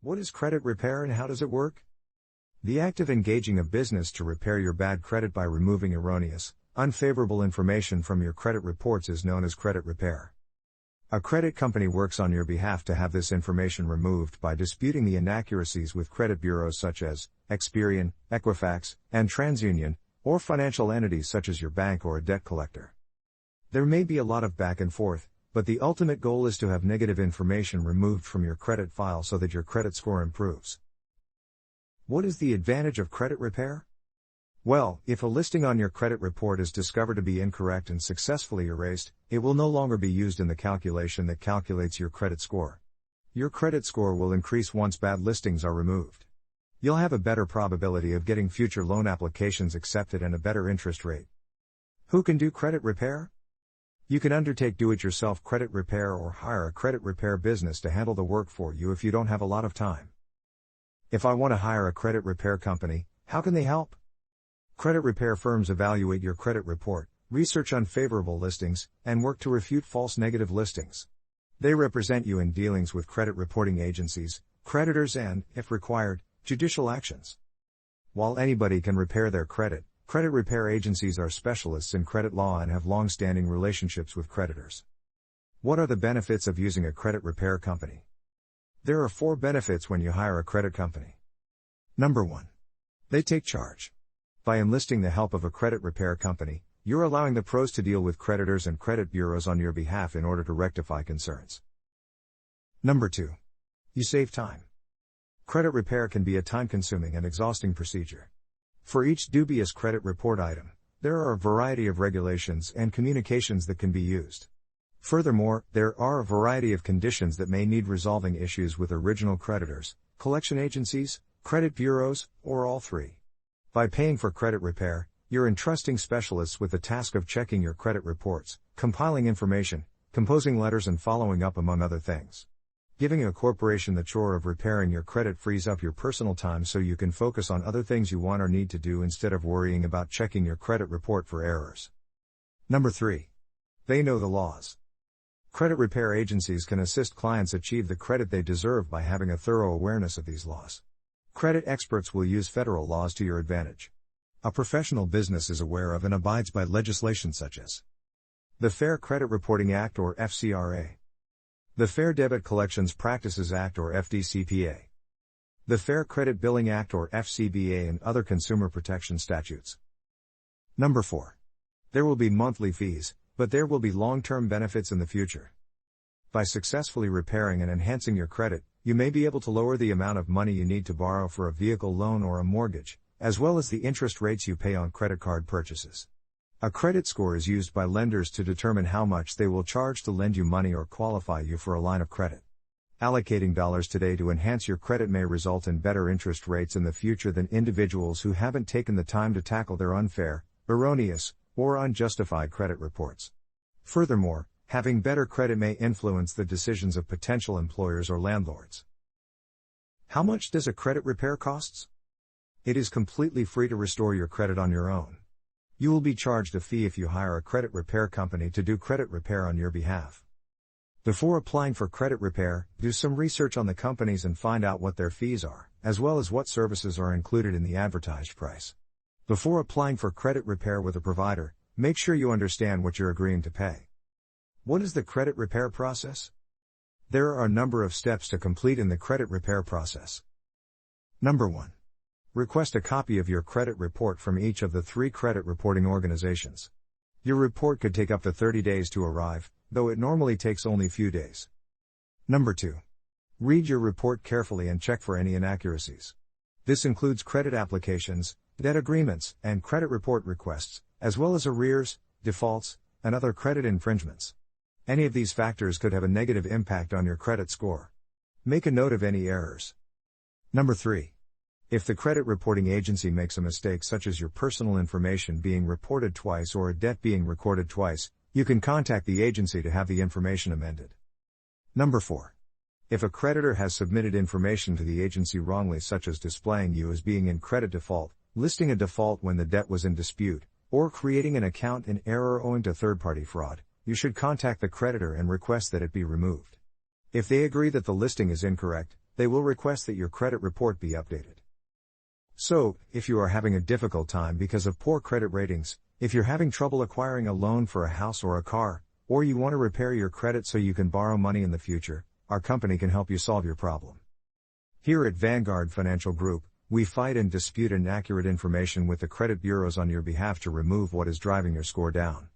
What is credit repair and how does it work? The act of engaging a business to repair your bad credit by removing erroneous, unfavorable information from your credit reports is known as credit repair. A credit company works on your behalf to have this information removed by disputing the inaccuracies with credit bureaus such as Experian, Equifax, and TransUnion, or financial entities such as your bank or a debt collector. There may be a lot of back and forth, but the ultimate goal is to have negative information removed from your credit file so that your credit score improves. What is the advantage of credit repair? Well, if a listing on your credit report is discovered to be incorrect and successfully erased, it will no longer be used in the calculation that calculates your credit score. Your credit score will increase once bad listings are removed. You'll have a better probability of getting future loan applications accepted and a better interest rate. Who can do credit repair? You can undertake do-it-yourself credit repair or hire a credit repair business to handle the work for you if you don't have a lot of time. If I want to hire a credit repair company, how can they help? Credit repair firms evaluate your credit report, research unfavorable listings, and work to refute false negative listings. They represent you in dealings with credit reporting agencies, creditors and, if required, judicial actions. While anybody can repair their credit, credit repair agencies are specialists in credit law and have long-standing relationships with creditors. What are the benefits of using a credit repair company? There are 4 benefits when you hire a credit company. Number 1. They take charge. By enlisting the help of a credit repair company, you're allowing the pros to deal with creditors and credit bureaus on your behalf in order to rectify concerns. Number 2. You save time. Credit repair can be a time-consuming and exhausting procedure. For each dubious credit report item, there are a variety of regulations and communications that can be used. Furthermore, there are a variety of conditions that may need resolving issues with original creditors, collection agencies, credit bureaus, or all 3. By paying for credit repair, you're entrusting specialists with the task of checking your credit reports, compiling information, composing letters and following up among other things. Giving a corporation the chore of repairing your credit frees up your personal time so you can focus on other things you want or need to do instead of worrying about checking your credit report for errors. Number 3. They know the laws. Credit repair agencies can assist clients achieve the credit they deserve by having a thorough awareness of these laws. Credit experts will use federal laws to your advantage. A professional business is aware of and abides by legislation such as the Fair Credit Reporting Act or FCRA, the Fair Debit Collections Practices Act or FDCPA, the Fair Credit Billing Act or FCBA and other consumer protection statutes. Number 4. There will be monthly fees, but there will be long-term benefits in the future. By successfully repairing and enhancing your credit, you may be able to lower the amount of money you need to borrow for a vehicle loan or a mortgage, as well as the interest rates you pay on credit card purchases. A credit score is used by lenders to determine how much they will charge to lend you money or qualify you for a line of credit. Allocating dollars today to enhance your credit may result in better interest rates in the future than individuals who haven't taken the time to tackle their unfair, erroneous, or unjustified credit reports. Furthermore, having better credit may influence the decisions of potential employers or landlords. How much does a credit repair cost? It is completely free to restore your credit on your own. You will be charged a fee if you hire a credit repair company to do credit repair on your behalf. Before applying for credit repair, do some research on the companies and find out what their fees are, as well as what services are included in the advertised price. Before applying for credit repair with a provider, make sure you understand what you're agreeing to pay. What is the credit repair process? There are a number of steps to complete in the credit repair process. Number 1. Request a copy of your credit report from each of the 3 credit reporting organizations. Your report could take up to 30 days to arrive, though it normally takes only a few days. Number 2. Read your report carefully and check for any inaccuracies. This includes credit applications, debt agreements, and credit report requests, as well as arrears, defaults, and other credit infringements. Any of these factors could have a negative impact on your credit score. Make a note of any errors. Number 3. If the credit reporting agency makes a mistake such as your personal information being reported twice or a debt being recorded twice, you can contact the agency to have the information amended. Number 4. If a creditor has submitted information to the agency wrongly such as displaying you as being in credit default, listing a default when the debt was in dispute, or creating an account in error owing to third-party fraud, you should contact the creditor and request that it be removed. If they agree that the listing is incorrect, They will request that your credit report be updated. So, if you are having a difficult time because of poor credit ratings, if you're having trouble acquiring a loan for a house or a car, or you want to repair your credit so you can borrow money in the future, our company can help you solve your problem. Here at Vanguard Financial Group, we fight and dispute inaccurate information with the credit bureaus on your behalf to remove what is driving your score down.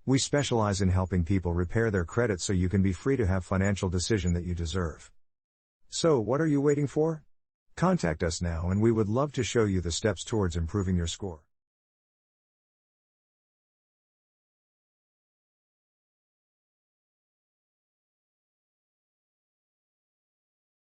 We specialize in helping people repair their credit so you can be free to have financial decision that you deserve. So, what are you waiting for? Contact us now and we would love to show you the steps towards improving your score.